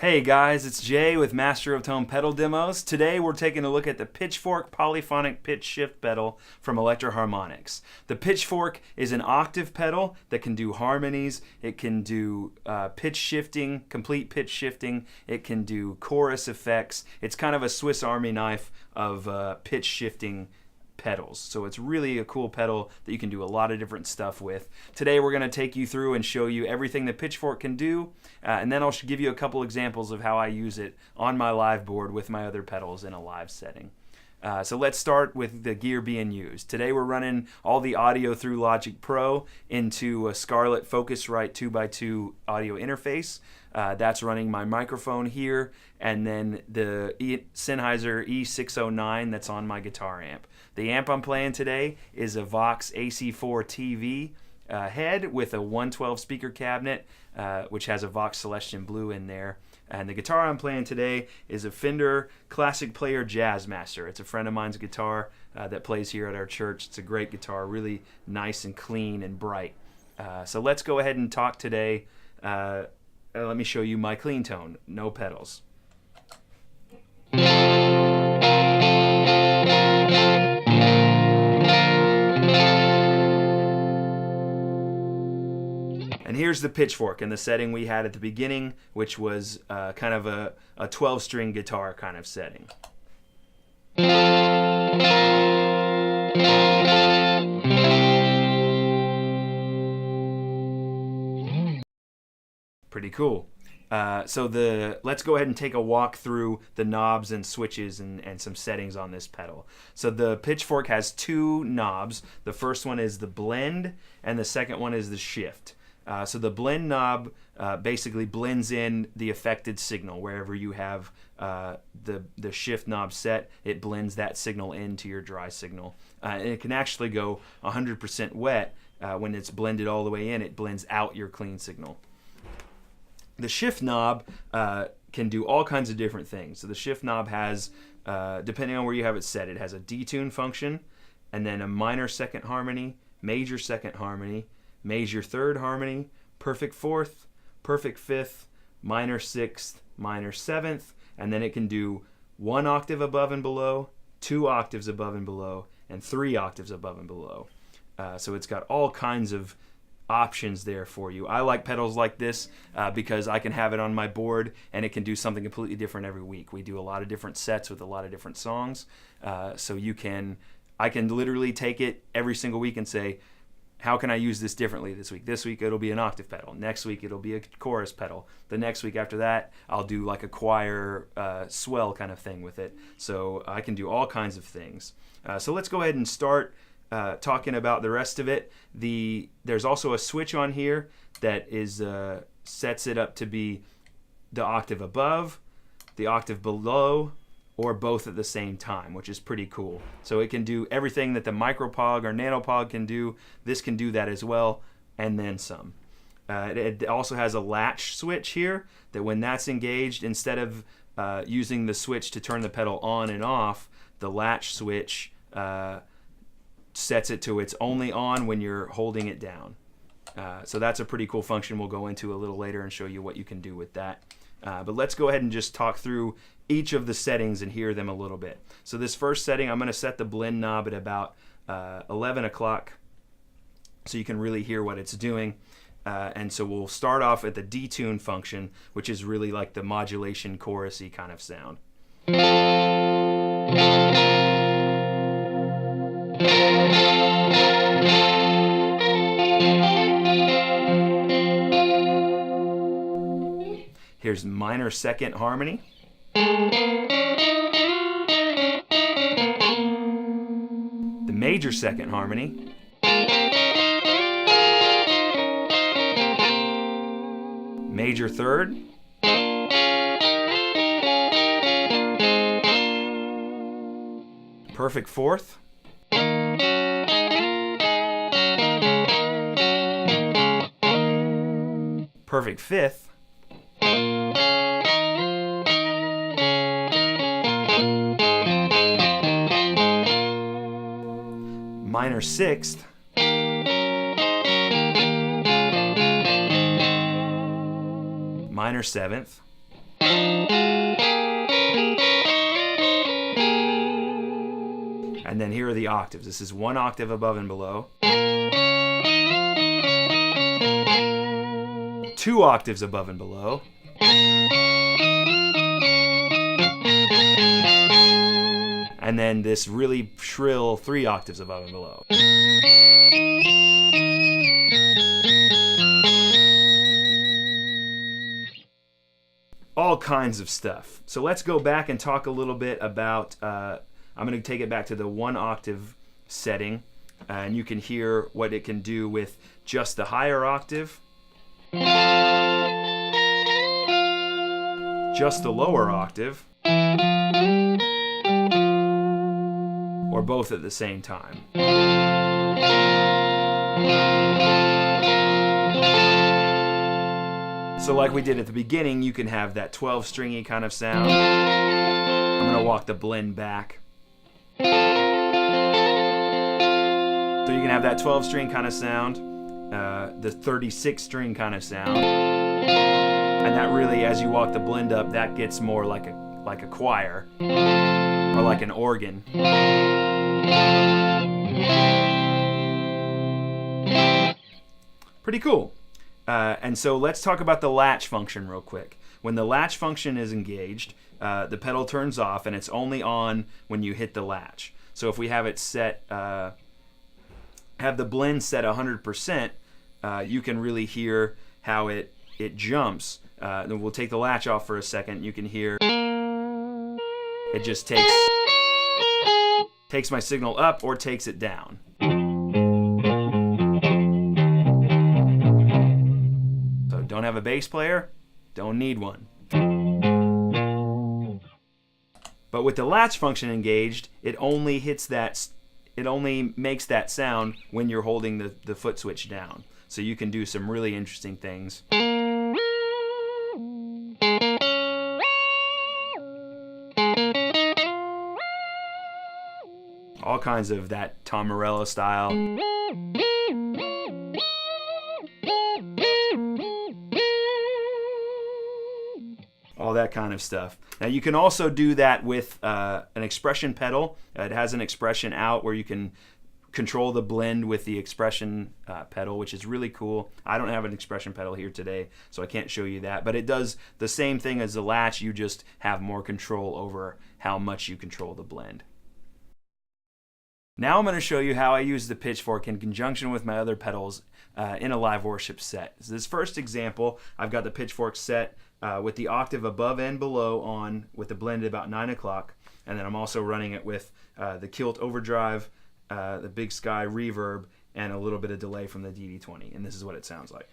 Hey guys, it's Jay with Master of Tone Pedal Demos. Today we're taking a look at the Pitch Fork Polyphonic Pitch Shift pedal from Electro Harmonix. The Pitch Fork is an octave pedal that can do harmonies, it can do pitch shifting, complete pitch shifting, it can do chorus effects. It's kind of a Swiss Army knife of pitch shifting pedals. So it's really a cool pedal that you can do a lot of different stuff with. Today we're going to take you through and show you everything the Pitch Fork can do, and then I'll give you a couple examples of how I use it on my live board with my other pedals in a live setting. So let's start with the gear being used. Today we're running all the audio through Logic Pro into a Scarlett Focusrite 2x2 audio interface. That's running my microphone here, and then the Sennheiser E609 that's on my guitar amp. The amp I'm playing today is a Vox AC4 TV head with a 112 speaker cabinet, which has a Vox Celestion Blue in there. And the guitar I'm playing today is a Fender Classic Player Jazzmaster. It's a friend of mine's guitar that plays here at our church. It's a great guitar, really nice and clean and bright. So let's go ahead and talk today. Let me show you my clean tone, no pedals. And here's the Pitch Fork in the setting we had at the beginning, which was kind of a 12-string guitar kind of setting. Pretty cool. So let's go ahead and take a walk through the knobs and switches and some settings on this pedal. So the Pitch Fork has two knobs. The first one is the blend, and the second one is the shift. So the blend knob basically blends in the affected signal. Wherever you have the shift knob set, it blends that signal into your dry signal. And it can actually go 100% wet. When it's blended all the way in, it blends out your clean signal. The shift knob can do all kinds of different things. So the shift knob has, depending on where you have it set, it has a detune function, and then a minor second harmony, major second harmony, major third harmony, perfect fourth, perfect fifth, minor sixth, minor seventh, and then it can do 1 octave above and below, 2 octaves above and below, and 3 octaves above and below. So it's got all kinds of options there for you. I like pedals like this because I can have it on my board and it can do something completely different every week. We do a lot of different sets with a lot of different songs, so I can literally take it every single week and say, how can I use this differently this week? This week it'll be an octave pedal. Next week it'll be a chorus pedal. The next week after that I'll do like a choir swell kind of thing with it. So I can do all kinds of things. So let's go ahead and start talking about the rest of it. There's also a switch on here that sets it up to be the octave above, the octave below, or both at the same time, which is pretty cool. So it can do everything that the Micropog or Nanopog can do. This can do that as well, and then some. It also has a latch switch here that when that's engaged, instead of using the switch to turn the pedal on and off, the latch switch sets it to it's only on when you're holding it down. So that's a pretty cool function we'll go into a little later and show you what you can do with that. But let's go ahead and just talk through each of the settings and hear them a little bit. So this first setting, I'm going to set the blend knob at about 11 o'clock so you can really hear what it's doing. And so we'll start off at the detune function, which is really like the modulation chorusy kind of sound. Here's minor second harmony. The major second harmony. Major third. Perfect fourth. Perfect fifth. Minor sixth, minor seventh, here are the octaves. This is 1 octave above and below, 2 octaves above and below, and then this really shrill 3 octaves above and below. All kinds of stuff. So let's go back and talk a little bit about, I'm going to take it back to the 1 octave setting, and you can hear what it can do with just the higher octave, just the lower octave, or both at the same time. So like we did at the beginning, you can have that 12 stringy kind of sound. I'm going to walk the blend back. So you can have that 12 string kind of sound, the 36 string kind of sound, and that really, as you walk the blend up, that gets more like a choir or like an organ. Pretty cool. And so let's talk about the latch function real quick. When the latch function is engaged, the pedal turns off and it's only on when you hit the latch. So if we have it set, have the blend set 100%, you can really hear how it jumps. Then we'll take the latch off for a second. You can hear it just takes my signal up or takes it down. Don't have a bass player? Don't need one. But with the latch function engaged, it only makes that sound when you're holding the foot switch down. So you can do some really interesting things. All kinds of that Tom Morello style. All that kind of stuff. Now you can also do that with an expression pedal. It has an expression out where you can control the blend with the expression pedal, which is really cool. I don't have an expression pedal here today, so I can't show you that. But it does the same thing as the latch. You just have more control over how much you control the blend. Now I'm going to show you how I use the pitchfork in conjunction with my other pedals in a live worship set. So this first example, I've got the pitchfork set with the octave above and below on with the blend at about 9 o'clock. And then I'm also running it with the kilt overdrive, the Big Sky reverb, and a little bit of delay from the DD20. And this is what it sounds like.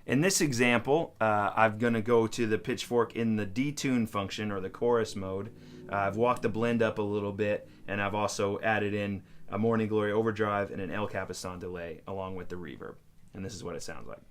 In this example, I'm going to go to the pitchfork in the Detune function, or the chorus mode. I've walked the blend up a little bit, and I've also added in a Morning Glory overdrive and an El Capistan delay along with the reverb. And this is what it sounds like.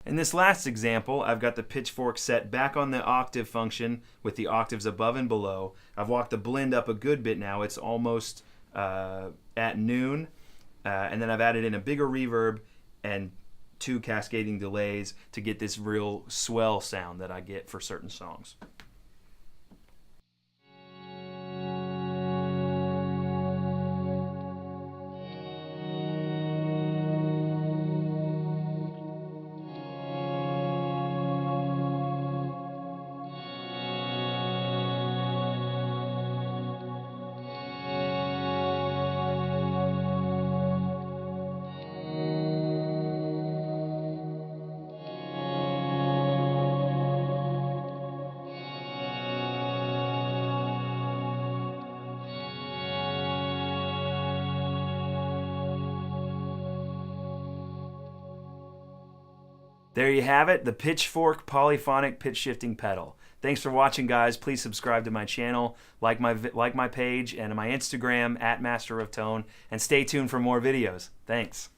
In this last example, I've got the pitchfork set back on the octave function with the octaves above and below. I've walked the blend up a good bit now. It's almost at noon. And then I've added in a bigger reverb and 2 cascading delays to get this real swell sound that I get for certain songs. There you have it, the Pitch Fork Polyphonic Pitch Shifting Pedal. Thanks for watching, guys. Please subscribe to my channel, like my page, and my Instagram @Master of Tone, and stay tuned for more videos. Thanks.